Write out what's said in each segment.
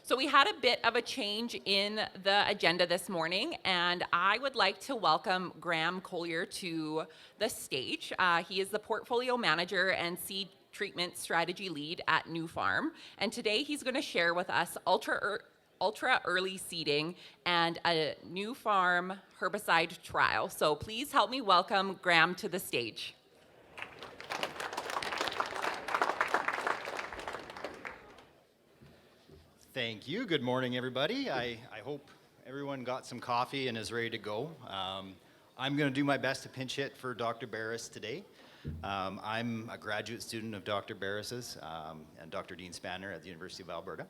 So we had a bit of a change in the agenda this morning, and I would like to welcome Graham Collier to the stage. He is the portfolio manager and seed treatment strategy lead at New Farm, and today he's going to share with us ultra early seeding and a New Farm herbicide trial. So please help me welcome Graham to the stage. Thank you. Good morning, everybody. I hope everyone got some coffee and is ready to go. I'm going to do my best to pinch hit for Dr. Beres today. I'm a graduate student of Dr. Beres's and Dr. Dean Spanner at the University of Alberta.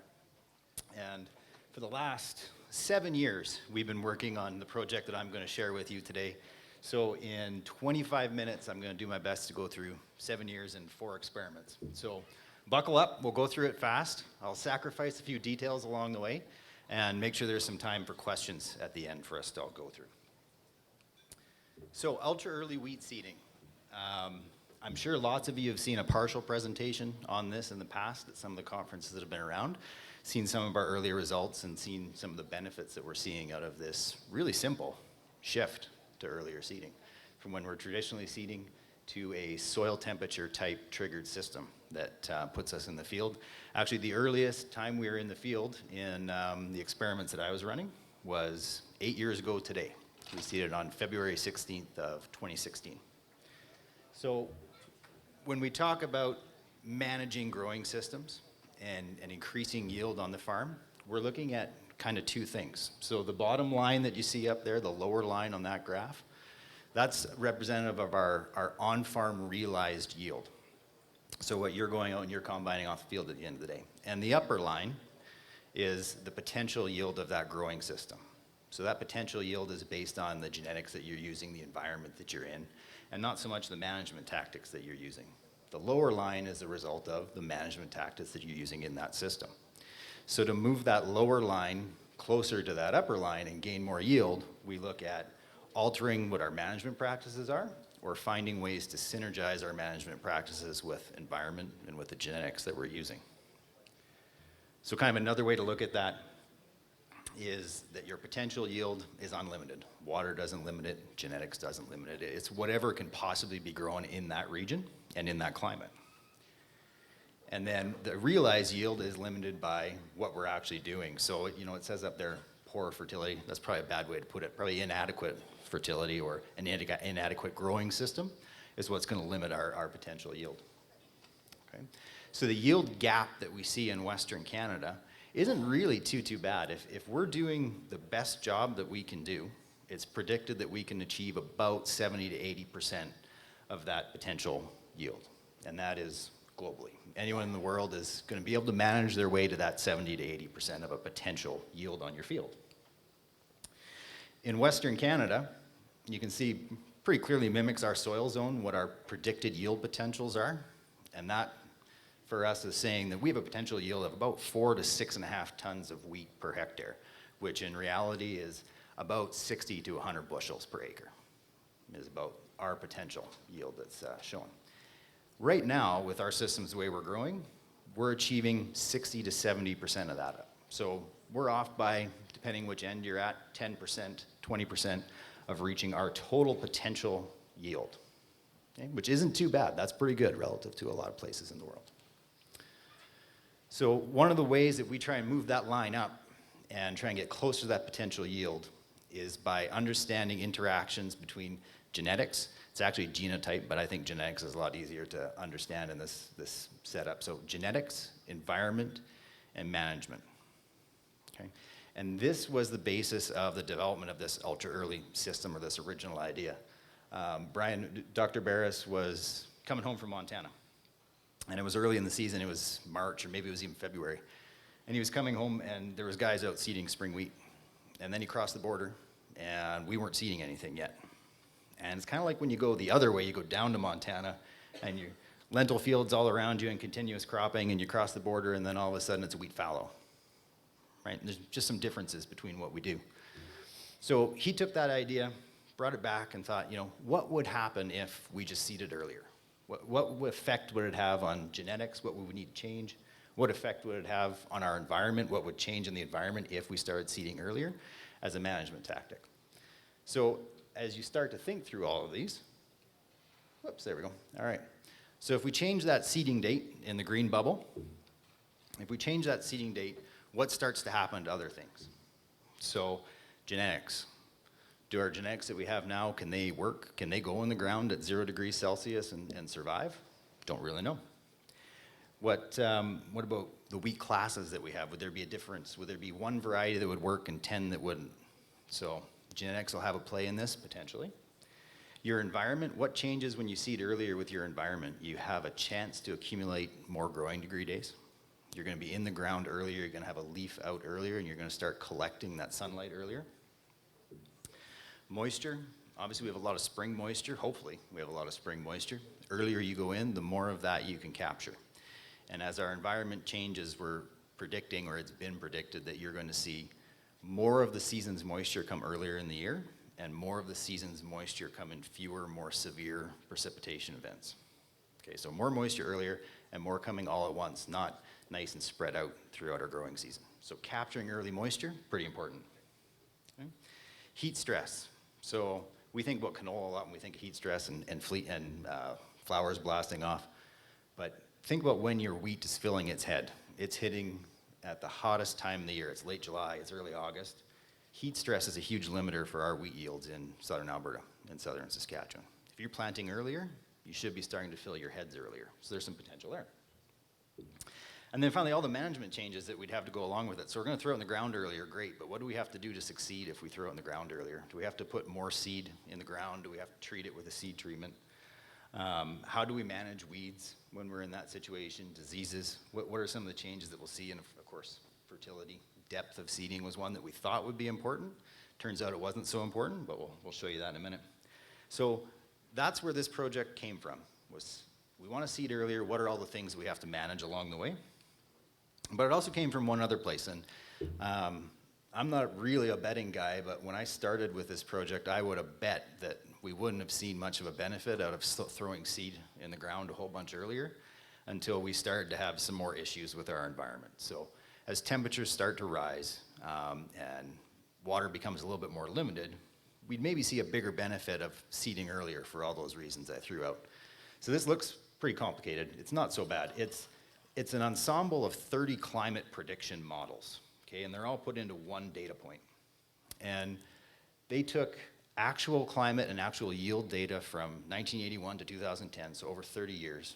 And for the last 7 years, we've been working on the project that I'm going to share with you today. So in 25 minutes, I'm going to do my best to go through 7 years and 4 experiments. So buckle up, we'll go through it fast. I'll sacrifice a few details along the way and make sure there's some time for questions at the end for us to all go through. So ultra early wheat seeding. I'm sure lots of you have seen a partial presentation on this in the past at some of the conferences that have been around, seen some of our earlier results and seen some of the benefits that we're seeing out of this really simple shift to earlier seeding from when we're traditionally seeding to a soil temperature type triggered system that puts us in the field. Actually, the earliest time we were in the field in the experiments that I was running was 8 years ago today. We seeded on February 16th of 2016. So when we talk about managing growing systems and increasing yield on the farm, we're looking at kind of 2 things. So the bottom line that you see up there, the lower line on that graph, that's representative of our on-farm realized yield. So what you're going out and you're combining off the field at the end of the day. And the upper line is the potential yield of that growing system. So that potential yield is based on the genetics that you're using, the environment that you're in, and not so much the management tactics that you're using. The lower line is a result of the management tactics that you're using in that system. So to move that lower line closer to that upper line and gain more yield, we look at altering what our management practices are, or finding ways to synergize our management practices with environment and with the genetics that we're using. So kind of another way to look at that is that your potential yield is unlimited. Water doesn't limit it, genetics doesn't limit it. It's whatever can possibly be grown in that region and in that climate. And then the realized yield is limited by what we're actually doing. So, it says up there, poor fertility. That's probably a bad way to put it. Probably inadequate fertility or an inadequate growing system is what's going to limit our potential yield. Okay? So the yield gap that we see in Western Canada isn't really too bad. If we're doing the best job that we can do, it's predicted that we can achieve about 70 to 80% of that potential yield. And that is globally. Anyone in the world is going to be able to manage their way to that 70 to 80% of a potential yield on your field. In Western Canada, you can see pretty clearly mimics our soil zone, what our predicted yield potentials are. And that, for us, is saying that we have a potential yield of about 4 to 6.5 tons of wheat per hectare, which in reality is about 60 to 100 bushels per acre, is about our potential yield that's shown. Right now, with our systems the way we're growing, we're achieving 60 to 70% of that. So we're off by, depending which end you're at, 10%, 20% of reaching our total potential yield, okay? Which isn't too bad. That's pretty good relative to a lot of places in the world. So one of the ways that we try and move that line up and try and get closer to that potential yield is by understanding interactions between genetics. It's actually genotype, but I think genetics is a lot easier to understand in this setup. So genetics, environment, and management. Okay? And this was the basis of the development of this ultra early system, or this original idea. Dr. Beres was coming home from Montana. And it was early in the season, it was March, or maybe it was even February. And he was coming home and there was guys out seeding spring wheat. And then he crossed the border and we weren't seeding anything yet. And it's kind of like when you go the other way, you go down to Montana and you lentil fields all around you and continuous cropping, and you cross the border and then all of a sudden it's a wheat fallow. Right? And there's just some differences between what we do. So he took that idea, brought it back and thought, what would happen if we just seeded earlier? What effect would it have on genetics? What would we need to change? what effect would it have on our environment, what would change in the environment if we started seeding earlier as a management tactic. So as you start to think through all of these, whoops, there we go, all right. So if we change that seeding date in the green bubble, if we change that seeding date, what starts to happen to other things? So genetics. Do our genetics that we have now, can they work? Can they go in the ground at 0 degrees Celsius and survive? Don't really know. What about the wheat classes that we have? Would there be a difference? Would there be one variety that would work and 10 that wouldn't? So genetics will have a play in this, potentially. Your environment, what changes when you seed earlier with your environment? You have a chance to accumulate more growing degree days. You're going to be in the ground earlier, you're going to have a leaf out earlier, and you're going to start collecting that sunlight earlier. Moisture, obviously we have a lot of spring moisture, hopefully we have a lot of spring moisture. The earlier you go in, the more of that you can capture. And as our environment changes, we're predicting, or it's been predicted, that you're going to see more of the season's moisture come earlier in the year, and more of the season's moisture come in fewer, more severe precipitation events. Okay, so more moisture earlier, and more coming all at once, not nice and spread out throughout our growing season. So capturing early moisture, pretty important. Okay. Heat stress. So we think about canola a lot when we think of heat stress and flowers blasting off. But think about when your wheat is filling its head. It's hitting at the hottest time of the year. It's late July, it's early August. Heat stress is a huge limiter for our wheat yields in southern Alberta and southern Saskatchewan. If you're planting earlier, you should be starting to fill your heads earlier. So there's some potential there. And then finally, all the management changes that we'd have to go along with it. So we're going to throw it in the ground earlier, great, but what do we have to do to succeed if we throw it in the ground earlier? Do we have to put more seed in the ground? Do we have to treat it with a seed treatment? How do we manage weeds when we're in that situation? Diseases? What are some of the changes that we'll see? And of course, fertility, depth of seeding was one that we thought would be important. Turns out it wasn't so important, but we'll show you that in a minute. So that's where this project came from, was we want to seed earlier. What are all the things we have to manage along the way? But it also came from one other place, and I'm not really a betting guy, but when I started with this project, I would have bet that we wouldn't have seen much of a benefit out of throwing seed in the ground a whole bunch earlier until we started to have some more issues with our environment. So as temperatures start to rise and water becomes a little bit more limited, we'd maybe see a bigger benefit of seeding earlier for all those reasons I threw out. So this looks pretty complicated. It's not so bad. It's an ensemble of 30 climate prediction models, okay, and they're all put into one data point. And they took actual climate and actual yield data from 1981 to 2010, so over 30 years.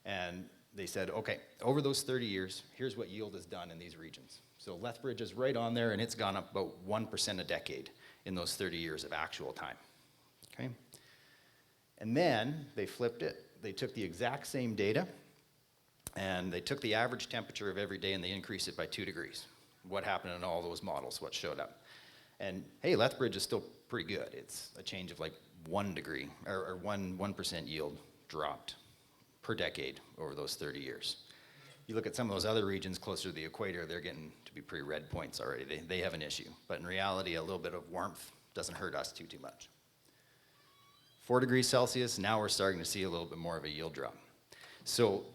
And they said, okay, over those 30 years, here's what yield has done in these regions. So Lethbridge is right on there, and it's gone up about 1% a decade in those 30 years of actual time, okay? And then they flipped it. They took the exact same data, and they took the average temperature of every day and they increased it by 2 degrees. What happened in all those models? What showed up? And hey, Lethbridge is still pretty good. It's a change of like 1 degree, or 1% yield dropped per decade over those 30 years. You look at some of those other regions closer to the equator, they're getting to be pretty red points already. They have an issue. But in reality, a little bit of warmth doesn't hurt us too much. 4 degrees Celsius, now we're starting to see a little bit more of a yield drop. So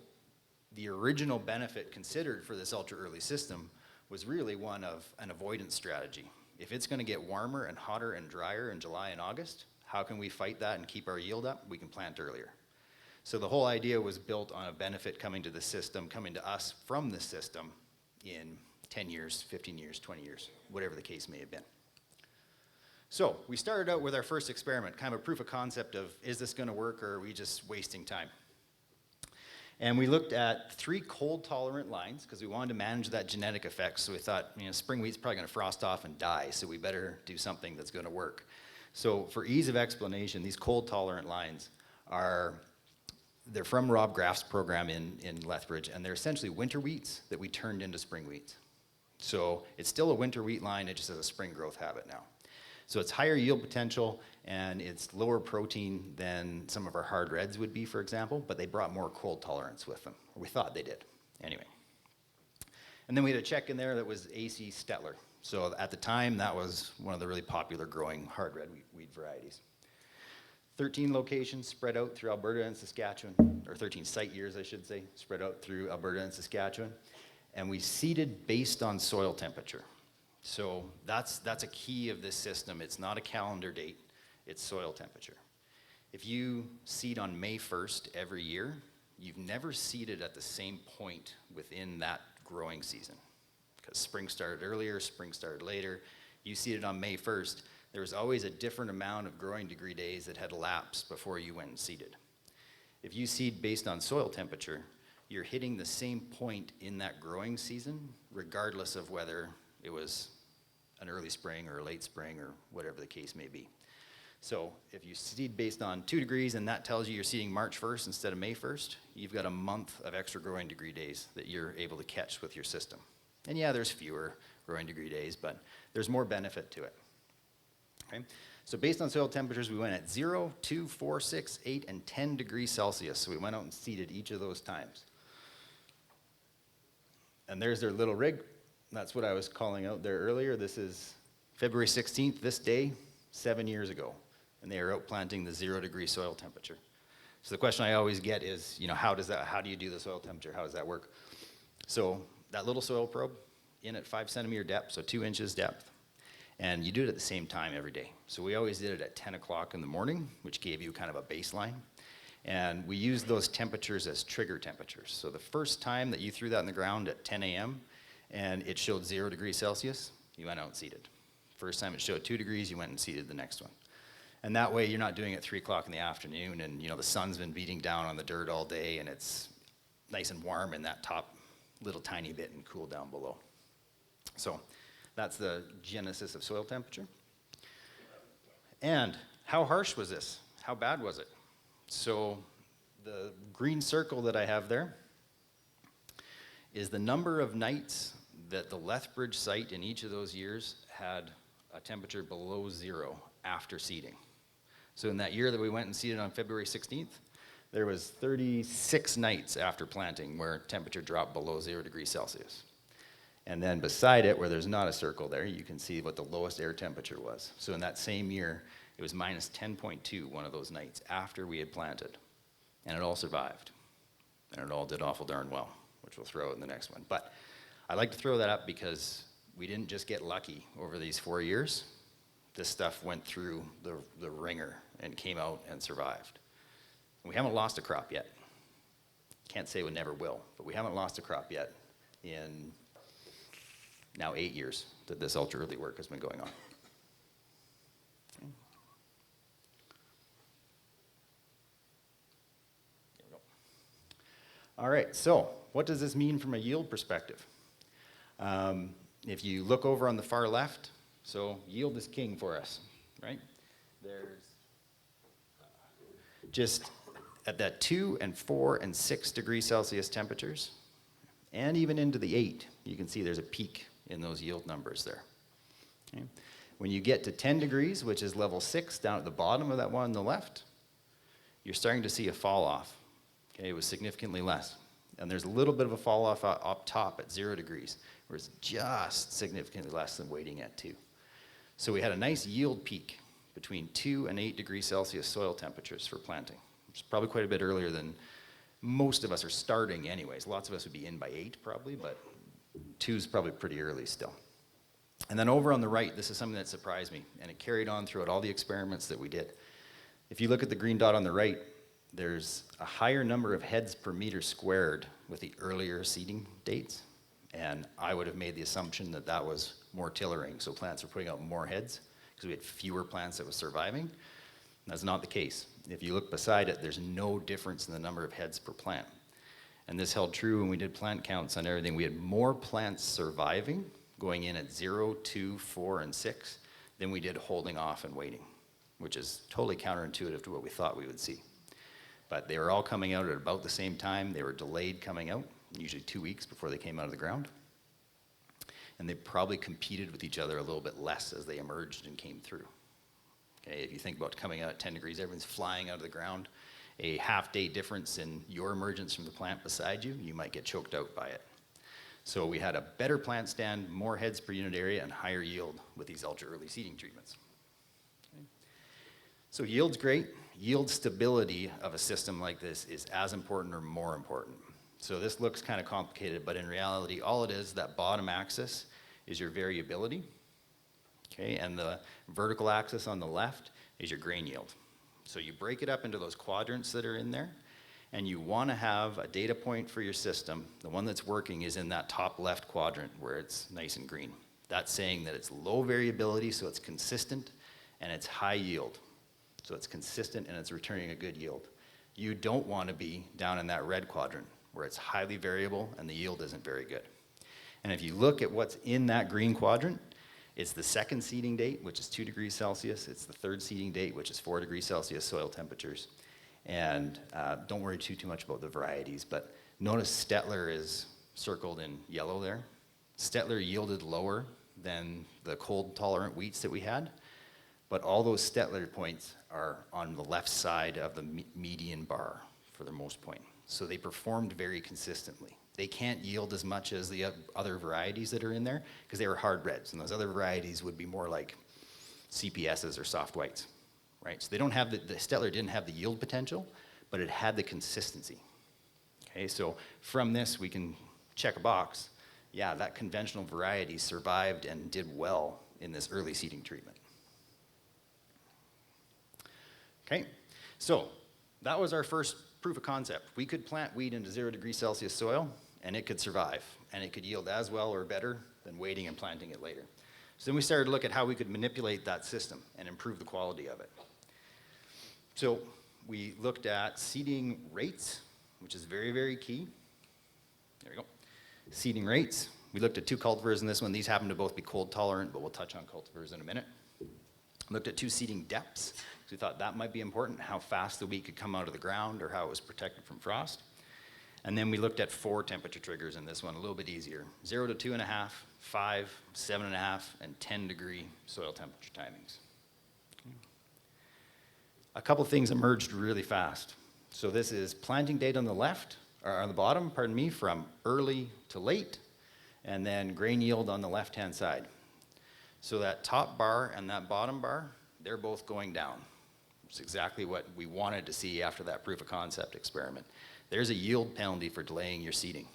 the original benefit considered for this ultra-early system was really one of an avoidance strategy. If it's going to get warmer and hotter and drier in July and August, how can we fight that and keep our yield up? We can plant earlier. So the whole idea was built on a benefit coming to the system, coming to us from the system in 10 years, 15 years, 20 years, whatever the case may have been. So we started out with our first experiment, kind of a proof of concept of, is this going to work or are we just wasting time? And we looked at 3 cold-tolerant lines because we wanted to manage that genetic effect. So we thought, spring wheat's probably going to frost off and die, so we better do something that's going to work. So for ease of explanation, these cold-tolerant lines they're from Rob Graff's program in Lethbridge, and they're essentially winter wheats that we turned into spring wheats. So it's still a winter wheat line, it just has a spring growth habit now. So it's higher yield potential, and it's lower protein than some of our hard reds would be, for example, but they brought more cold tolerance with them. Or we thought they did, anyway. And then we had a check in there that was AC Stettler. So at the time, that was one of the really popular growing hard red wheat varieties. 13 locations spread out through Alberta and Saskatchewan, or 13 site years, I should say, spread out through Alberta and Saskatchewan. And we seeded based on soil temperature. So that's a key of this system. It's not a calendar date, it's soil temperature. If you seed on May 1st every year, you've never seeded at the same point within that growing season. Because spring started earlier, spring started later. You seeded on May 1st, there was always a different amount of growing degree days that had elapsed before you went and seeded. If you seed based on soil temperature, you're hitting the same point in that growing season, regardless of whether it was an early spring or a late spring or whatever the case may be. So if you seed based on 2 degrees and that tells you you're seeding March 1st instead of May 1st, you've got a month of extra growing degree days that you're able to catch with your system. And yeah, there's fewer growing degree days, but there's more benefit to it. Okay? So based on soil temperatures, we went at 0, 2, 4, 6, 8, and 10 degrees Celsius. So we went out and seeded each of those times. And there's their little rig. That's what I was calling out there earlier. This is February 16th, this day, 7 years ago. And they are out planting the 0 degree soil temperature. So the question I always get is, how do you do the soil temperature? How does that work? So that little soil probe in at 5 centimeter depth, so 2 inches depth. And you do it at the same time every day. So we always did it at 10 o'clock in the morning, which gave you kind of a baseline. And we used those temperatures as trigger temperatures. So the first time that you threw that in the ground at 10 a.m. and it showed 0 degrees Celsius, you went out and seeded. First time it showed 2 degrees, you went and seeded the next one. And that way you're not doing it at 3 o'clock in the afternoon and the sun's been beating down on the dirt all day and it's nice and warm in that top little tiny bit and cool down below. So that's the genesis of soil temperature. And how harsh was this? How bad was it? So the green circle that I have there is the number of nights that the Lethbridge site in each of those years had a temperature below 0 after seeding. So in that year that we went and seeded on February 16th, there was 36 nights after planting where temperature dropped below 0 degrees Celsius. And then beside it, where there's not a circle there, you can see what the lowest air temperature was. So in that same year, it was minus 10.2 one of those nights after we had planted. And it all survived. And it all did awful darn well, which we'll throw in the next one. But I like to throw that up because we didn't just get lucky over these 4 years. This stuff went through the ringer and came out and survived. We haven't lost a crop yet. Can't say we never will, but we haven't lost a crop yet in now 8 years that this ultra early work has been going on. Okay. There we go. All right, so what does this mean from a yield perspective? If you look over on the far left, so yield is king for us, right? There's just at that 2 and 4 and 6 degrees Celsius temperatures, and even into the 8, you can see there's a peak in those yield numbers there. Okay. When you get to 10 degrees, which is level 6, down at the bottom of that one on the left, you're starting to see a fall off. Okay, it was significantly less. And there's a little bit of a fall off up top at 0 degrees, where it's just significantly less than waiting at 2. So we had a nice yield peak between 2 and 8 degrees Celsius soil temperatures for planting. It's probably quite a bit earlier than most of us are starting anyways. Lots of us would be in by 8 probably, but 2 is probably pretty early still. And then over on the right, this is something that surprised me, and it carried on throughout all the experiments that we did. If you look at the green dot on the right, there's a higher number of heads per meter squared with the earlier seeding dates, and I would have made the assumption that that was more tillering, so plants were putting out more heads because we had fewer plants that were surviving. That's not the case. If you look beside it, there's no difference in the number of heads per plant. And this held true when we did plant counts on everything. We had more plants surviving, going in at 0, 2, 4, and 6, than we did holding off and waiting, which is totally counterintuitive to what we thought we would see. But they were all coming out at about the same time. They were delayed coming out, usually 2 weeks before they came out of the ground. And they probably competed with each other a little bit less as they emerged and came through. Okay, if you think about coming out at 10 degrees, everyone's flying out of the ground. A half-day difference in your emergence from the plant beside you, you might get choked out by it. So we had a better plant stand, more heads per unit area, and higher yield with these ultra-early seeding treatments. Okay. So yield's great. Yield stability of a system like this is as important or more important. So this looks kind of complicated, but in reality, all it is, that bottom axis is your variability, okay? And the vertical axis on the left is your grain yield. So you break it up into those quadrants that are in there, and you want to have a data point for your system. The one that's working is in that top left quadrant where it's nice and green. That's saying that it's low variability, so it's consistent, and it's high yield. So it's consistent and it's returning a good yield. You don't want to be down in that red quadrant where it's highly variable and the yield isn't very good. And if you look at what's in that green quadrant, it's the second seeding date, which is 2 degrees Celsius. It's the third seeding date, which is 4 degrees Celsius soil temperatures. And don't worry too much about the varieties, but notice Stettler is circled in yellow there. Stettler yielded lower than the cold tolerant wheats that we had, but all those Stettler points are on the left side of the median bar for the most point. So they performed very consistently. They can't yield as much as the other varieties that are in there because they were hard reds, and those other varieties would be more like CPSs or soft whites, right? So they don't have the Stettler didn't have the yield potential, but it had the consistency. Okay, so from this we can check a box. Yeah, that conventional variety survived and did well in this early seeding treatment. Okay, so that was our first proof of concept. We could plant wheat into 0 degrees Celsius soil, and it could survive, and it could yield as well or better than waiting and planting it later. So then we started to look at how we could manipulate that system and improve the quality of it. So we looked at seeding rates, which is very, very key. There we go. Seeding rates. We looked at 2 cultivars in this one. These happen to both be cold tolerant, but we'll touch on cultivars in a minute. Looked at 2 seeding depths. We thought that might be important, how fast the wheat could come out of the ground or how it was protected from frost. And then we looked at 4 temperature triggers in this one, a little bit easier. 0 to 2.5, 5, 7.5, and 10 degree soil temperature timings. A couple things emerged really fast. So this is planting date on the left, or on the bottom, pardon me, from early to late, and then grain yield on the left-hand side. So that top bar and that bottom bar, they're both going down. It's exactly what we wanted to see after that proof of concept experiment. There's a yield penalty for delaying your seeding.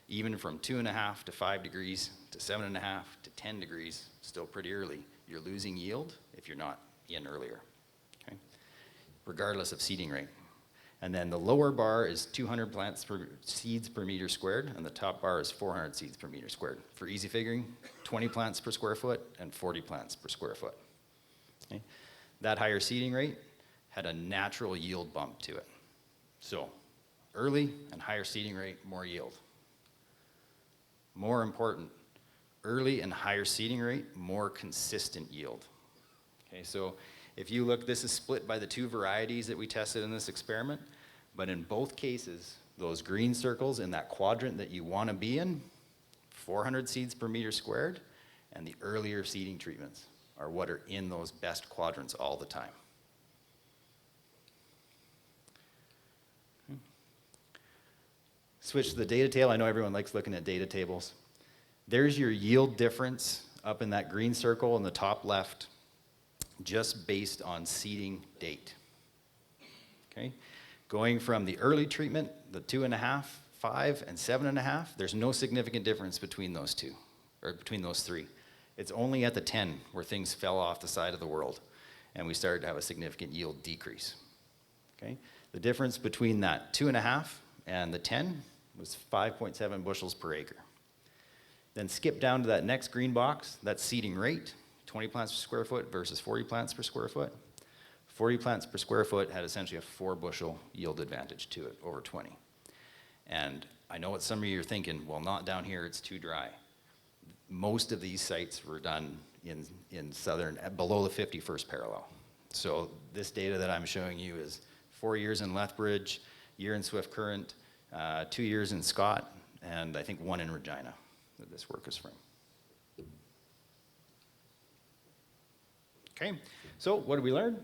Even from 2.5 to 5 degrees to 7.5 to 10 degrees, still pretty early, you're losing yield if you're not in earlier, okay? Regardless of seeding rate. And then the lower bar is 200 seeds per meter squared, and the top bar is 400 seeds per meter squared. For easy figuring, 20 plants per square foot and 40 plants per square foot. Okay? That higher seeding rate had a natural yield bump to it. So early and higher seeding rate, more yield. More important, early and higher seeding rate, more consistent yield. Okay, so if you look, this is split by the 2 varieties that we tested in this experiment, but in both cases, those green circles in that quadrant that you want to be in, 400 seeds per meter squared, and the earlier seeding treatments are what are in those best quadrants all the time. Switch to the data table. I know everyone likes looking at data tables. There's your yield difference up in that green circle in the top left, just based on seeding date. Okay? Going from the early treatment, the 2.5, 5, and 7.5, there's no significant difference between those 2, or between those 3. It's only at the 10 where things fell off the side of the world and we started to have a significant yield decrease. Okay? The difference between that 2.5 and the 10 was 5.7 bushels per acre. Then skip down to that next green box, that's seeding rate, 20 plants per square foot versus 40 plants per square foot. 40 plants per square foot had essentially a 4 bushel yield advantage to it over 20. And I know what some of you are thinking, well, not down here, it's too dry. Most of these sites were done in southern, below the 51st parallel. So this data that I'm showing you is 4 years in Lethbridge, year in Swift Current, 2 years in Scott, and I think 1 in Regina that this work is from. Okay, so what did we learn?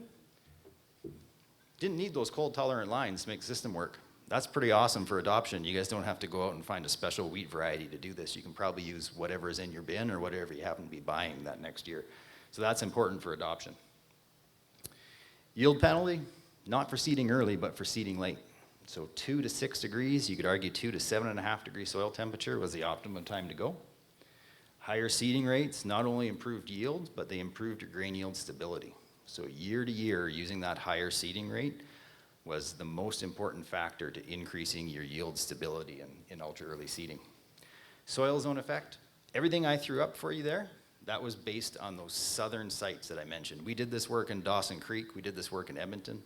Didn't need those cold tolerant lines to make the system work. That's pretty awesome for adoption. You guys don't have to go out and find a special wheat variety to do this. You can probably use whatever is in your bin or whatever you happen to be buying that next year. So that's important for adoption. Yield penalty, not for seeding early, but for seeding late. So 2 to 6 degrees, you could argue 2 to 7.5 degree soil temperature was the optimum time to go. Higher seeding rates not only improved yield, but they improved your grain yield stability. So year to year, using that higher seeding rate was the most important factor to increasing your yield stability in ultra early seeding. Soil zone effect, everything I threw up for you there, that was based on those southern sites that I mentioned. We did this work in Dawson Creek, we did this work in Edmonton.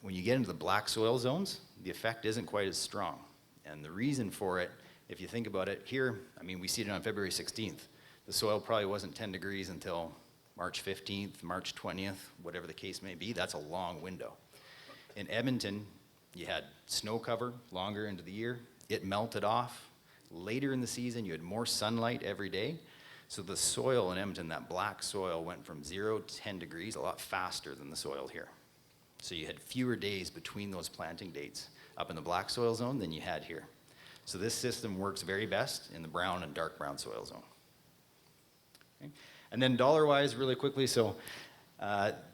When you get into the black soil zones, the effect isn't quite as strong. And the reason for it, if you think about it, here, I mean, we seeded on February 16th. The soil probably wasn't 10 degrees until March 15th, March 20th, whatever the case may be. That's a long window. In Edmonton, you had snow cover longer into the year. It melted off. Later in the season, you had more sunlight every day. So the soil in Edmonton, that black soil, went from 0 to 10 degrees a lot faster than the soil here. So you had fewer days between those planting dates up in the black soil zone than you had here. So this system works very best in the brown and dark brown soil zone. Okay. And then dollar-wise, really quickly, so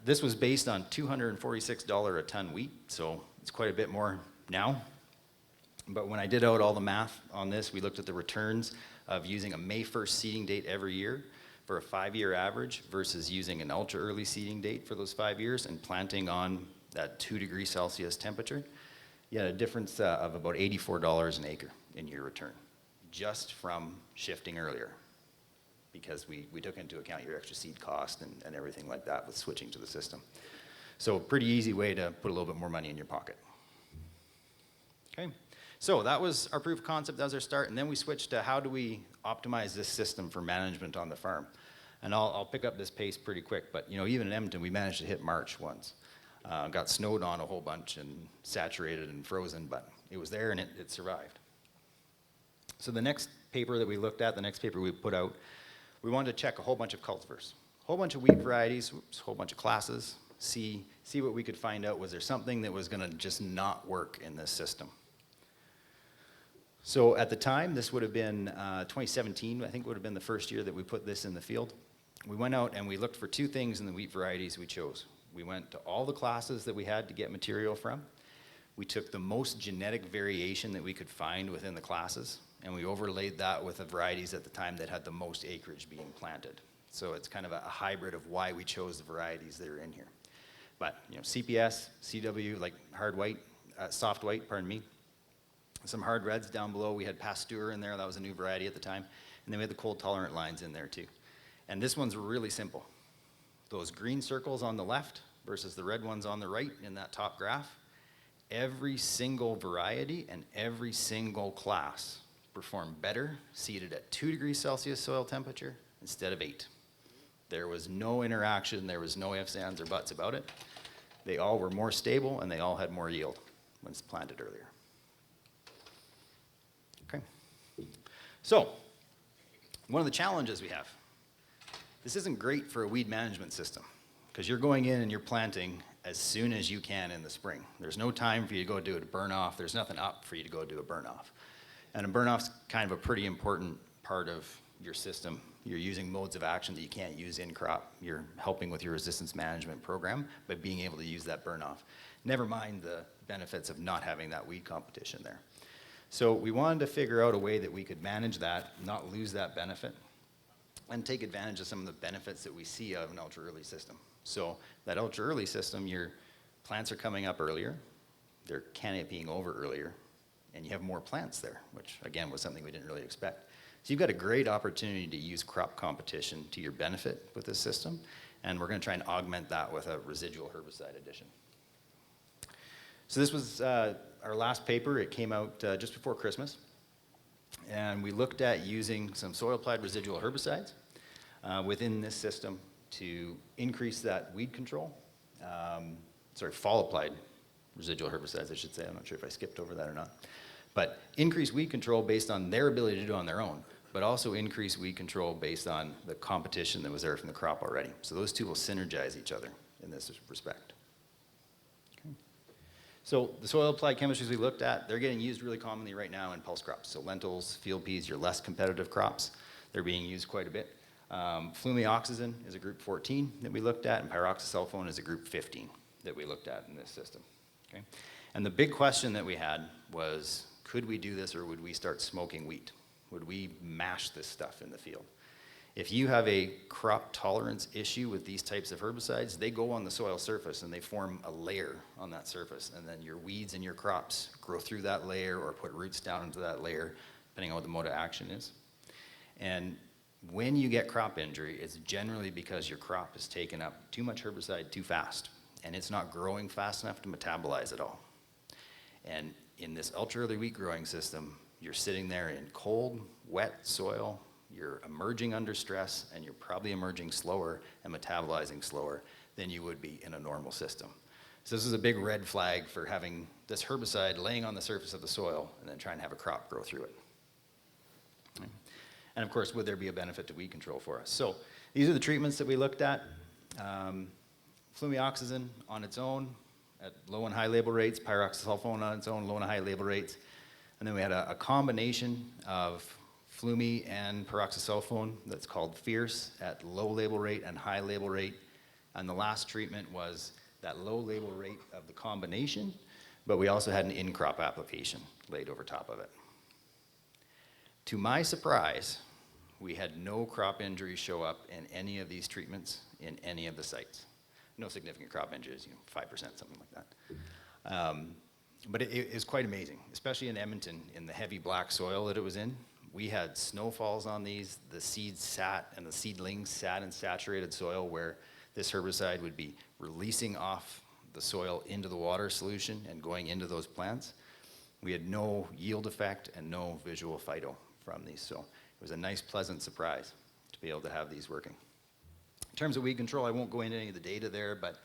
this was based on $246 a ton wheat, so it's quite a bit more now. But when I did out all the math on this, we looked at the returns of using a May 1st seeding date every year for a 5-year average versus using an ultra early seeding date for those 5 years and planting on that 2 degrees Celsius temperature. You had a difference of about $84 an acre in your return, just from shifting earlier, because we took into account your extra seed cost and everything like that with switching to the system. So pretty easy way to put a little bit more money in your pocket. Okay, so that was our proof of concept, that was our start, and then we switched to how do we optimize this system for management on the farm. And I'll pick up this pace pretty quick, but you know, even in Edmonton, we managed to hit March once. Got snowed on a whole bunch and saturated and frozen, but it was there and it survived. So the next paper that we looked at, the next paper we put out, we wanted to check a whole bunch of cultivars, a whole bunch of wheat varieties, a whole bunch of classes, see what we could find out. Was there something that was gonna just not work in this system? So at the time, this would have been 2017, I think would have been the first year that we put this in the field. We went out and we looked for 2 things in the wheat varieties we chose. We went to all the classes that we had to get material from. We took the most genetic variation that we could find within the classes, and we overlaid that with the varieties at the time that had the most acreage being planted. So it's kind of a hybrid of why we chose the varieties that are in here. But you know, CPS, CW, like hard white, soft white, pardon me. Some hard reds down below. We had Pasteur in there, that was a new variety at the time. And then we had the cold tolerant lines in there too. And this one's really simple. Those green circles on the left versus the red ones on the right in that top graph, every single variety and every single class performed better seeded at 2 degrees Celsius soil temperature instead of 8. There was no interaction, there was no ifs, ands, or buts about it. They all were more stable and they all had more yield when it's planted earlier. Okay. So, one of the challenges we have, this isn't great for a weed management system because you're going in and you're planting as soon as you can in the spring. There's no time for you to go do a burn off. There's nothing up for you to go do a burn off. And a burn off's kind of a pretty important part of your system. You're using modes of action that you can't use in crop. You're helping with your resistance management program by being able to use that burn off. Never mind the benefits of not having that weed competition there. So we wanted to figure out a way that we could manage that, not lose that benefit, and take advantage of some of the benefits that we see out of an ultra early system. So that ultra early system, your plants are coming up earlier, they're canopying over earlier, and you have more plants there, which again was something we didn't really expect. So you've got a great opportunity to use crop competition to your benefit with this system, and we're going to try and augment that with a residual herbicide addition. So this was our last paper. It came out just before Christmas. And we looked at using some soil-applied residual herbicides within this system to increase that weed control. Fall-applied residual herbicides, I should say. I'm not sure if I skipped over that or not. But increase weed control based on their ability to do it on their own, but also increase weed control based on the competition that was there from the crop already. So those two will synergize each other in this respect. So the soil applied chemistries we looked at, they're getting used really commonly right now in pulse crops. So lentils, field peas, your less competitive crops, they're being used quite a bit. Flumioxazin is a group 14 that we looked at, and pyroxasulfone is a group 15 that we looked at in this system. Okay? And the big question that we had was, could we do this or would we start smoking wheat? Would we mash this stuff in the field? If you have a crop tolerance issue with these types of herbicides, they go on the soil surface and they form a layer on that surface, and then your weeds and your crops grow through that layer or put roots down into that layer, depending on what the mode of action is. And when you get crop injury, it's generally because your crop has taken up too much herbicide too fast, and it's not growing fast enough to metabolize it all. And in this ultra-early wheat growing system, you're sitting there in cold, wet soil, you're emerging under stress, and you're probably emerging slower and metabolizing slower than you would be in a normal system. So this is a big red flag for having this herbicide laying on the surface of the soil and then trying to have a crop grow through it. And of course, would there be a benefit to weed control for us? So these are the treatments that we looked at. Flumioxazin on its own at low and high label rates, pyroxasulfone on its own, low and high label rates. And then we had a combination of Flumi and pyroxasulfone that's called Fierce at low label rate and high label rate. And the last treatment was that low label rate of the combination, but we also had an in-crop application laid over top of it. To my surprise, we had no crop injuries show up in any of these treatments in any of the sites. No significant crop injuries, 5%, something like that. But it is quite amazing, especially in Edmonton, in the heavy black soil that it was in. We had snowfalls on these. The seeds sat and the seedlings sat in saturated soil where this herbicide would be releasing off the soil into the water solution and going into those plants. We had no yield effect and no visual phyto from these. So it was a nice, pleasant surprise to be able to have these working. In terms of weed control, I won't go into any of the data there, but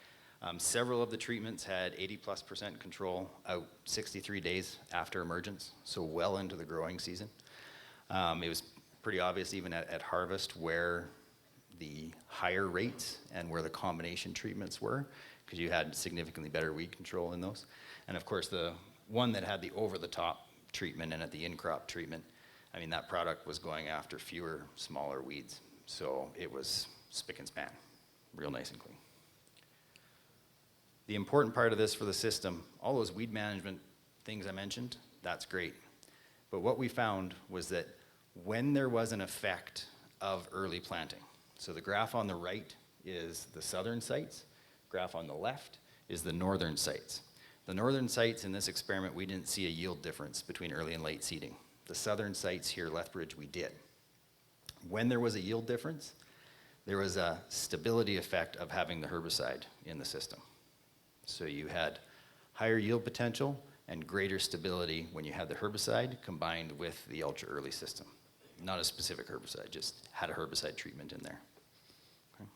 several of the treatments had 80+% control out 63 days after emergence, so well into the growing season. It was pretty obvious even at harvest where the higher rates and where the combination treatments were, because you had significantly better weed control in those. And of course, the one that had the over-the-top treatment and at the in-crop treatment, I mean, that product was going after fewer, smaller weeds. So it was spick and span, real nice and clean. The important part of this for the system, all those weed management things I mentioned, that's great. But what we found was that when there was an effect of early planting, so the graph on the right is the southern sites, graph on the left is the northern sites. The northern sites in this experiment, we didn't see a yield difference between early and late seeding. The southern sites here, Lethbridge, we did. When there was a yield difference, there was a stability effect of having the herbicide in the system. So you had higher yield potential and greater stability when you had the herbicide combined with the ultra-early system. Not a specific herbicide, just had a herbicide treatment in there. Okay.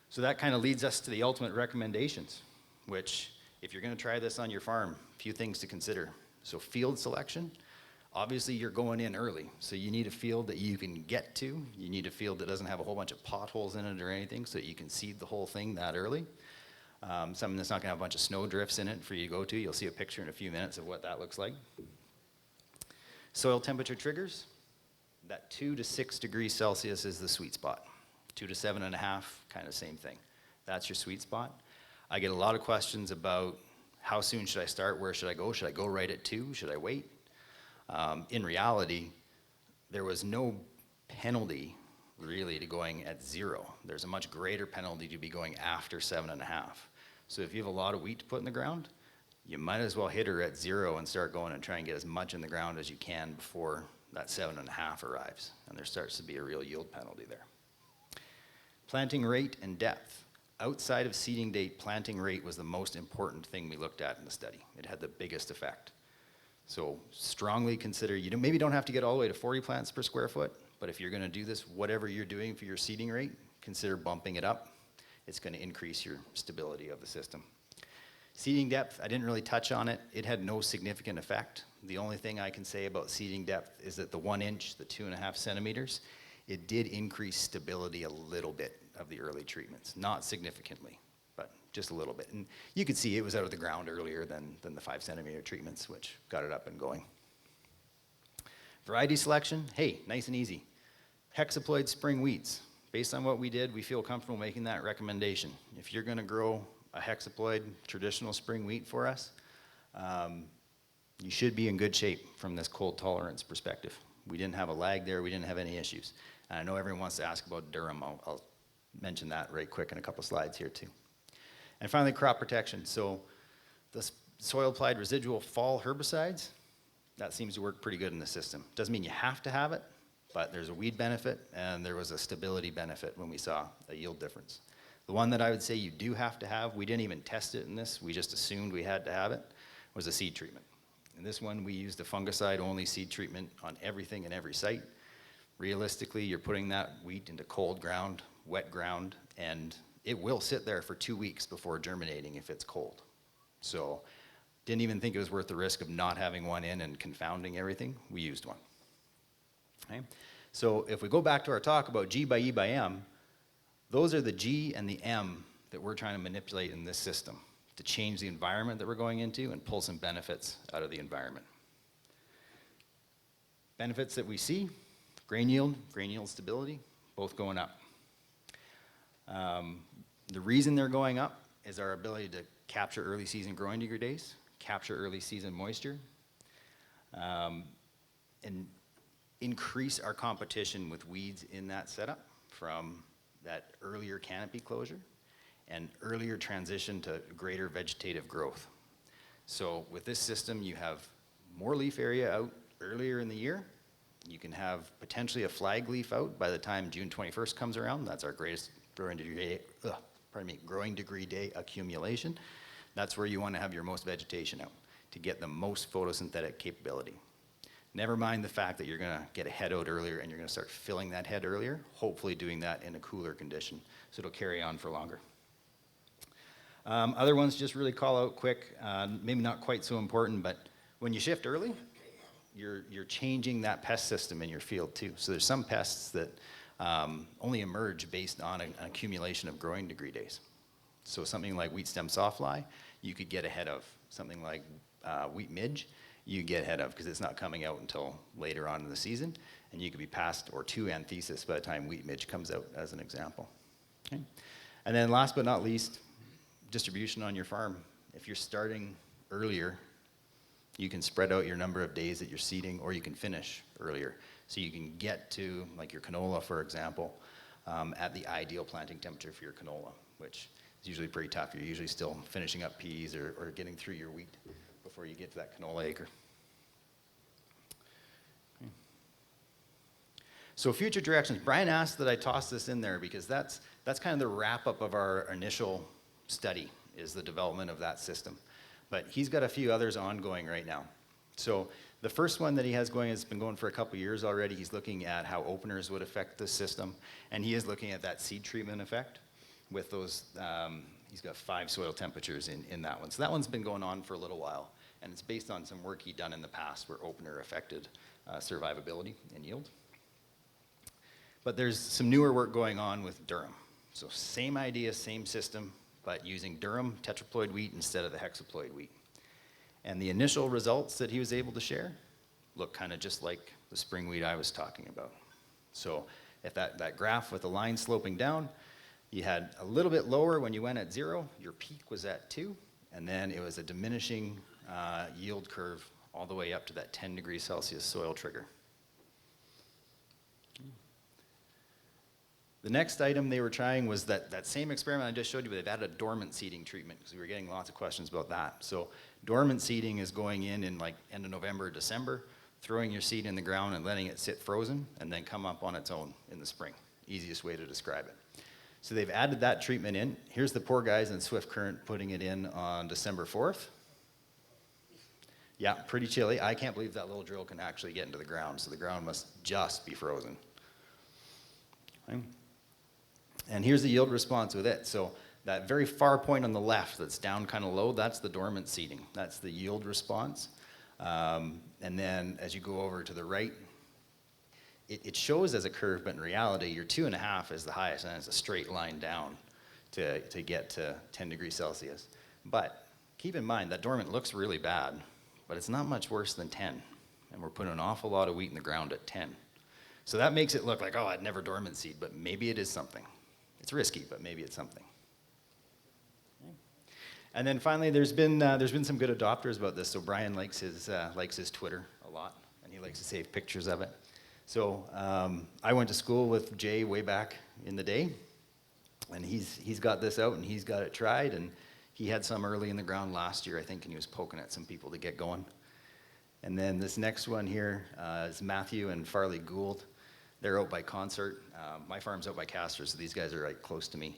So that kind of leads us to the ultimate recommendations, which if you're going to try this on your farm, a few things to consider. So field selection, obviously you're going in early, so you need a field that you can get to. You need a field that doesn't have a whole bunch of potholes in it or anything, so that you can seed the whole thing that early. Something that's not going to have a bunch of snow drifts in it for you to go to. You'll see a picture in a few minutes of what that looks like. Soil temperature triggers, that 2 to 6 degrees Celsius is the sweet spot. 2 to 7.5, kind of same thing. That's your sweet spot. I get a lot of questions about how soon should I start, where should I go? Should I go right at 2? Should I wait? In reality, there was no penalty really to going at 0. There's a much greater penalty to be going after 7.5. So if you have a lot of wheat to put in the ground, you might as well hit her at 0 and start going and try and get as much in the ground as you can before that 7.5 arrives. And there starts to be a real yield penalty there. Planting rate and depth. Outside of seeding date, planting rate was the most important thing we looked at in the study. It had the biggest effect. So strongly consider, you maybe don't have to get all the way to 40 plants per square foot, but if you're going to do this, whatever you're doing for your seeding rate, consider bumping it up. It's going to increase your stability of the system. Seeding depth, I didn't really touch on it. It had no significant effect. The only thing I can say about seeding depth is that the 1 inch, the 2.5 centimeters, it did increase stability a little bit of the early treatments. Not significantly, but just a little bit. And you could see it was out of the ground earlier than the 5 centimeter treatments, which got it up and going. Variety selection, hey, nice and easy. Hexaploid spring wheats. Based on what we did, we feel comfortable making that recommendation. If you're gonna grow a hexaploid traditional spring wheat for us, you should be in good shape from this cold tolerance perspective. We didn't have a lag there, we didn't have any issues. And I know everyone wants to ask about durum. I'll mention that right quick in a couple slides here too. And finally, crop protection. So the soil applied residual fall herbicides, that seems to work pretty good in the system. Doesn't mean you have to have it, but there's a weed benefit and there was a stability benefit when we saw a yield difference. The one that I would say you do have to have, we didn't even test it in this, we just assumed we had to have it, was a seed treatment. In this one, we used a fungicide-only seed treatment on everything and every site. Realistically, you're putting that wheat into cold ground, wet ground, and it will sit there for 2 weeks before germinating if it's cold. So, didn't even think it was worth the risk of not having one in and confounding everything. We used one. Okay? So if we go back to our talk about G by E by M, those are the G and the M that we're trying to manipulate in this system to change the environment that we're going into and pull some benefits out of the environment. Benefits that we see, grain yield stability, both going up. The reason they're going up is our ability to capture early season growing degree days, capture early season moisture, and increase our competition with weeds in that setup from that earlier canopy closure and earlier transition to greater vegetative growth. So with this system, you have more leaf area out earlier in the year. You can have potentially a flag leaf out by the time June 21st comes around. That's our greatest growing degree day accumulation. That's where you want to have your most vegetation out to get the most photosynthetic capability. Never mind the fact that you're going to get a head out earlier and you're going to start filling that head earlier, hopefully doing that in a cooler condition, so it'll carry on for longer. Other ones just really call out quick, maybe not quite so important, but when you shift early, you're changing that pest system in your field too. So there's some pests that only emerge based on an accumulation of growing degree days. So something like wheat stem sawfly, you could get ahead of. Something like wheat midge, you get ahead of because it's not coming out until later on in the season, and you could be past or to anthesis by the time wheat midge comes out, as an example. Okay. And then last but not least, distribution on your farm. If you're starting earlier, you can spread out your number of days that you're seeding, or you can finish earlier. So you can get to, like your canola, for example, at the ideal planting temperature for your canola, which is usually pretty tough. You're usually still finishing up peas or getting through your wheat before you get to that canola acre. Okay. So future directions. Brian asked that I toss this in there because that's kind of the wrap-up of our initial study, is the development of that system. But he's got a few others ongoing right now. So the first one that he has going has been going for a couple years already. He's looking at how openers would affect the system, and he is looking at that seed treatment effect with those, he's got 5 soil temperatures in that one. So that one's been going on for a little while, and it's based on some work he'd done in the past where opener affected survivability and yield. But there's some newer work going on with durum. So same idea, same system, but using durum tetraploid wheat instead of the hexaploid wheat. And the initial results that he was able to share look kind of just like the spring wheat I was talking about. So if that graph with the line sloping down, you had a little bit lower when you went at 0, your peak was at 2, and then it was a diminishing yield curve all the way up to that 10 degrees Celsius soil trigger. The next item they were trying was that same experiment I just showed you, but they've added a dormant seeding treatment because we were getting lots of questions about that. So dormant seeding is going in like end of November, December, throwing your seed in the ground and letting it sit frozen and then come up on its own in the spring. Easiest way to describe it. So they've added that treatment in. Here's the poor guys in Swift Current putting it in on December 4th. Yeah, pretty chilly. I can't believe that little drill can actually get into the ground, so the ground must just be frozen. Okay. And here's the yield response with it. So that very far point on the left that's down kind of low, that's the dormant seeding. That's the yield response. And then as you go over to the right, it shows as a curve, but in reality, your 2.5 is the highest, and it's a straight line down to get to 10 degrees Celsius. But keep in mind, that dormant looks really bad, but it's not much worse than 10. And we're putting an awful lot of wheat in the ground at 10. So that makes it look like, oh, I'd never dormant seed, but maybe it is something. It's risky, but maybe it's something. And then finally, there's been some good adopters about this. So Brian likes his Twitter a lot, and he likes to save pictures of it. So I went to school with Jay way back in the day, and he's got this out and he's got it tried, and he had some early in the ground last year, I think, and he was poking at some people to get going. And then this next one here is Matthew and Farley Gould. They're out by Concert. My farm's out by Castor, so these guys are right close to me.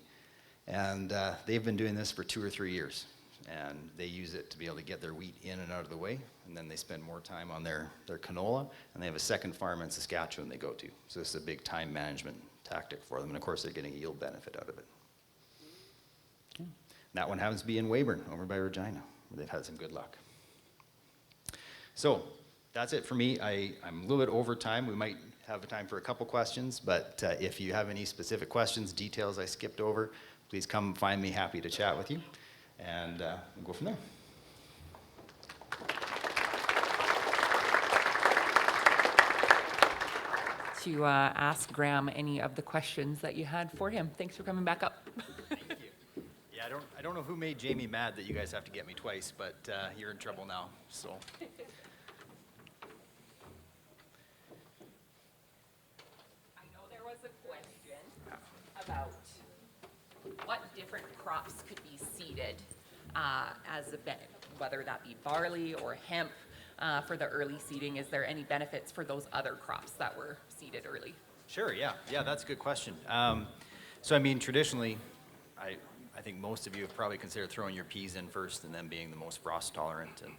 And they've been doing this for 2 or 3 years. And they use it to be able to get their wheat in and out of the way. And then they spend more time on their canola. And they have a second farm in Saskatchewan they go to. So this is a big time management tactic for them. And of course, they're getting a yield benefit out of it. Okay. That one happens to be in Weyburn, over by Regina, where they've had some good luck. So that's it for me. I'm a little bit over time. We might have time for a couple questions, but if you have any specific questions, details I skipped over, please come find me. Happy to chat with you, and we'll go from there. To ask Graham any of the questions that you had for him. Thanks for coming back up. Thank you. Yeah, I don't know who made Jamie mad that you guys have to get me twice, but you're in trouble now, so. I know there was a question about what different crops could be seeded as a whether that be barley or hemp for the early seeding. Is there any benefits for those other crops that were seeded early? Sure, yeah, that's a good question. So I mean, traditionally, I think most of you have probably considered throwing your peas in first and then being the most frost tolerant, and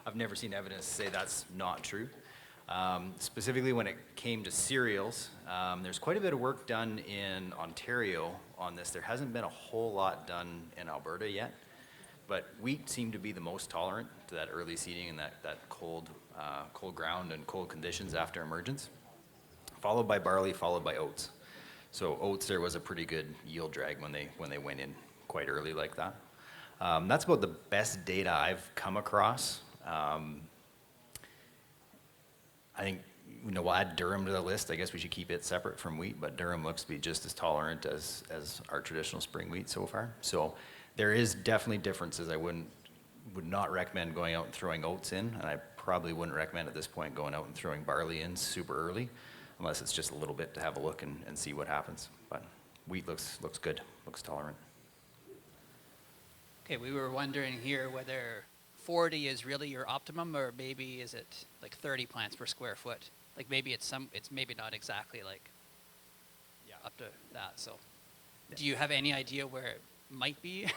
I've never seen evidence to say that's not true. Specifically when it came to cereals, there's quite a bit of work done in Ontario on this. There hasn't been a whole lot done in Alberta yet, but wheat seemed to be the most tolerant to that early seeding and that cold ground and cold conditions after emergence, followed by barley, followed by oats. So oats, there was a pretty good yield drag when they went in quite early like that. That's about the best data I've come across. I think we'll add durum to the list. I guess we should keep it separate from wheat, but durum looks to be just as tolerant as our traditional spring wheat so far. So there is definitely differences. I would not recommend going out and throwing oats in, and I probably wouldn't recommend at this point going out and throwing barley in super early, unless it's just a little bit to have a look and see what happens. But wheat looks good, looks tolerant. Okay, we were wondering here whether 40 is really your optimum, or maybe is it like 30 plants per square foot? Like maybe it's maybe not exactly like up to that. So do you have any idea where it might be?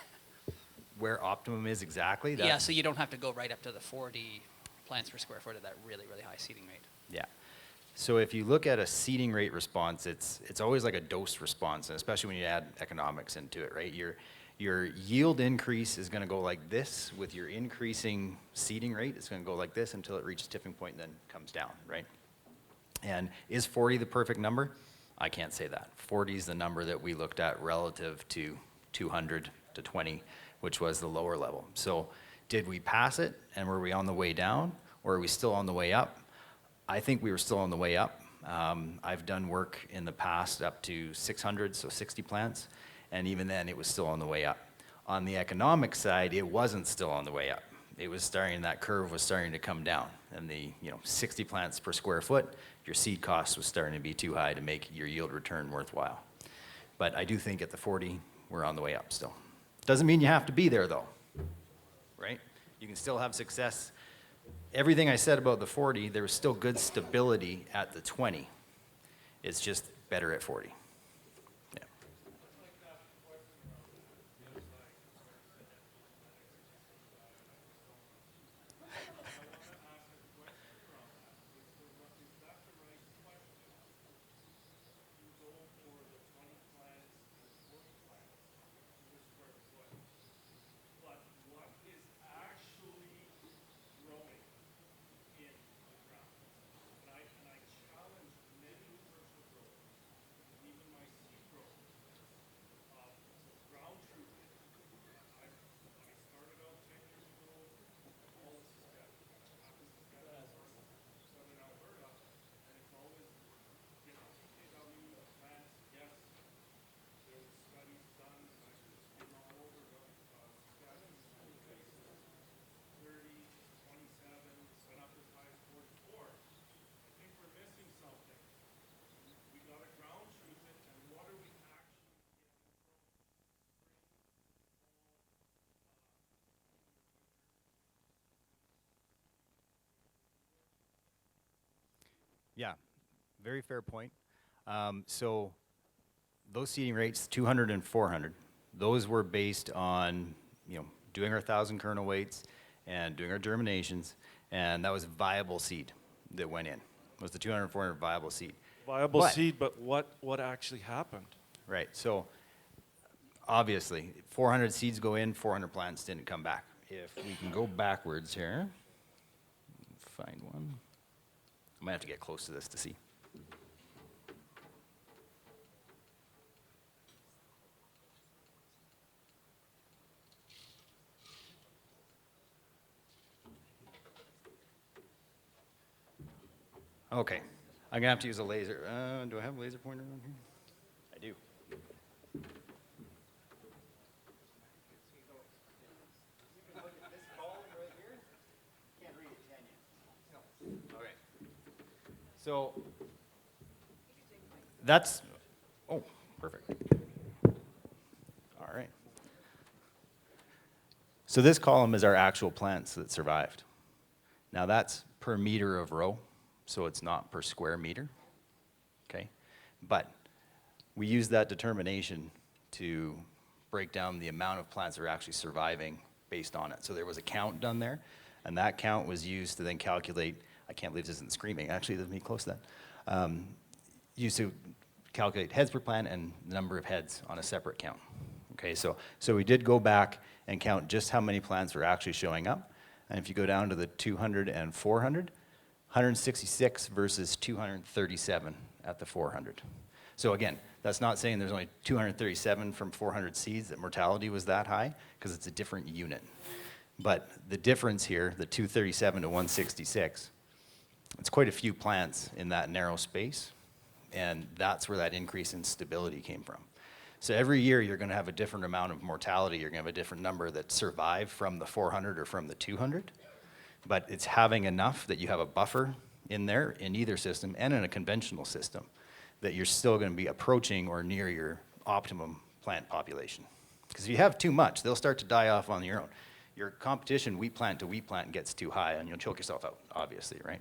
Where optimum is exactly? Yeah, so you don't have to go right up to the 40 plants per square foot at that really, really high seeding rate. Yeah. So if you look at a seeding rate response, it's always like a dose response, and especially when you add economics into it, right? Your yield increase is going to go like this with your increasing seeding rate. It's going to go like this until it reaches tipping point and then comes down, right? And is 40 the perfect number? I can't say that. 40 is the number that we looked at relative to 200 to 20, which was the lower level. So did we pass it, and were we on the way down, or are we still on the way up? I think we were still on the way up. I've done work in the past up to 600, so 60 plants, and even then it was still on the way up. On the economic side, it wasn't still on the way up. It was that curve was starting to come down, and the 60 plants per square foot, your seed cost was starting to be too high to make your yield return worthwhile. But I do think at the 40, we're on the way up still. Doesn't mean you have to be there though, right? You can still have success. Everything I said about the 40, there was still good stability at the 20. It's just better at 40. Yeah. Yeah, very fair point. So those seeding rates, 200 and 400, those were based on, doing our 1,000 kernel weights and doing our germinations, and that was viable seed that went in. Was the 200 and 400 viable seed? Viable But- seed, but what actually happened? Right, so obviously, 400 seeds go in, 400 plants didn't come back. If we can go backwards here, find one. I might have to get close to this to see. Okay, I'm gonna have to use a laser. Do I have a laser pointer on here? I do. Okay. So that's, oh, perfect. All right. So this column is our actual plants that survived. Now that's per meter of row, so it's not per square meter, okay? But we use that determination to break down the amount of plants that are actually surviving based on it. So there was a count done there, and that count was used to then calculate, I can't believe this isn't screaming, actually, let me close that. Used to calculate heads per plant and the number of heads on a separate count. Okay, so we did go back and count just how many plants were actually showing up. And if you go down to the 200 and 400, 166 versus 237 at the 400. So again, that's not saying there's only 237 from 400 seeds, that mortality was that high, because it's a different unit. But the difference here, the 237 to 166, it's quite a few plants in that narrow space, and that's where that increase in stability came from. So every year you're going to have a different amount of mortality. You're going to have a different number that survive from the 400 or from the 200. But it's having enough that you have a buffer in there in either system and in a conventional system that you're still going to be approaching or near your optimum plant population. Because if you have too much, they'll start to die off on your own. Your competition, wheat plant to wheat plant, gets too high and you'll choke yourself out, obviously, right?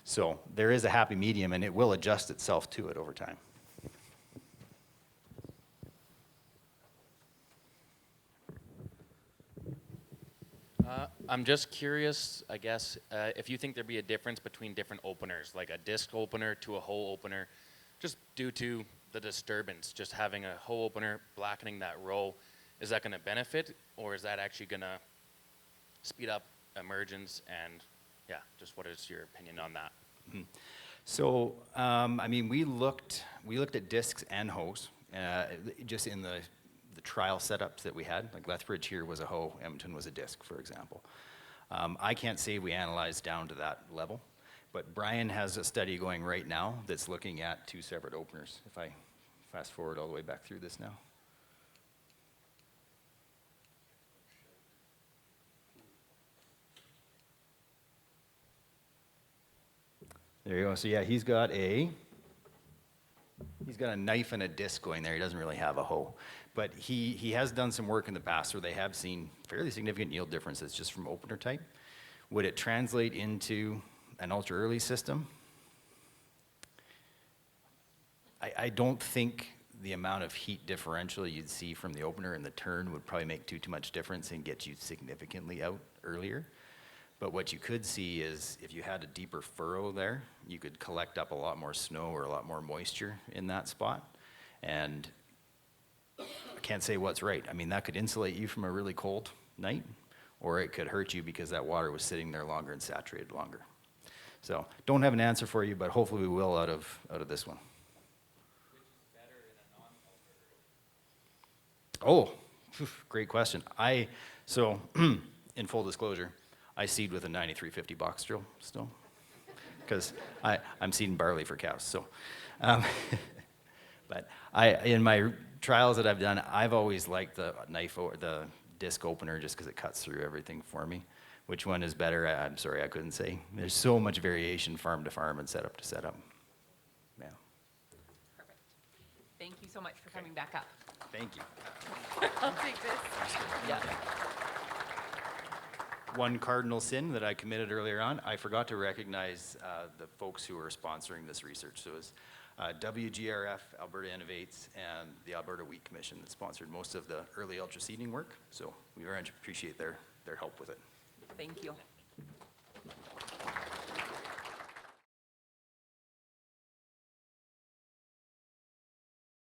So there is a happy medium and it will adjust itself to it over time. I'm just curious, I guess, if you think there'd be a difference between different openers, like a disc opener to a hole opener, just due to the disturbance, just having a hole opener, blackening that row, is that going to benefit, or is that actually going to speed up emergence? And yeah, just what is your opinion on that? Mm-hmm. So, I mean, we looked at discs and hoes, just in the trial setups that we had. Like Lethbridge here was a hoe, Edmonton was a disc, for example. I can't say we analyzed down to that level, but Brian has a study going right now that's looking at two separate openers. If I fast forward all the way back through this now. There you go. So yeah, he's got a knife and a disc going there. He doesn't really have a hoe. But he has done some work in the past where they have seen fairly significant yield differences just from opener type. Would it translate into an ultra early system? I don't think the amount of heat differential you'd see from the opener and the turn would probably make too much difference and get you significantly out earlier. But what you could see is if you had a deeper furrow there, you could collect up a lot more snow or a lot more moisture in that spot. And I can't say what's right. I mean, that could insulate you from a really cold night, or it could hurt you because that water was sitting there longer and saturated longer. So don't have an answer for you, but hopefully we will out of this one. Which is better in a non-ultra? Oh, great question. So in full disclosure, I seed with a 9350 box drill still, because I'm seeding barley for cows. So, but in my trials that I've done, I've always liked the knife or the disc opener just because it cuts through everything for me. Which one is better? I'm sorry, I couldn't say. There's so much variation farm to farm and setup to setup. Yeah. Perfect. Thank you so much for coming back up. Thank you. I'll take this. Yeah. one cardinal sin that I committed earlier on. I forgot to recognize the folks who are sponsoring this research. So it was WGRF, Alberta Innovates, and the Alberta Wheat Commission that sponsored most of the early ultra seeding work. So we very much appreciate their help with it. Thank you.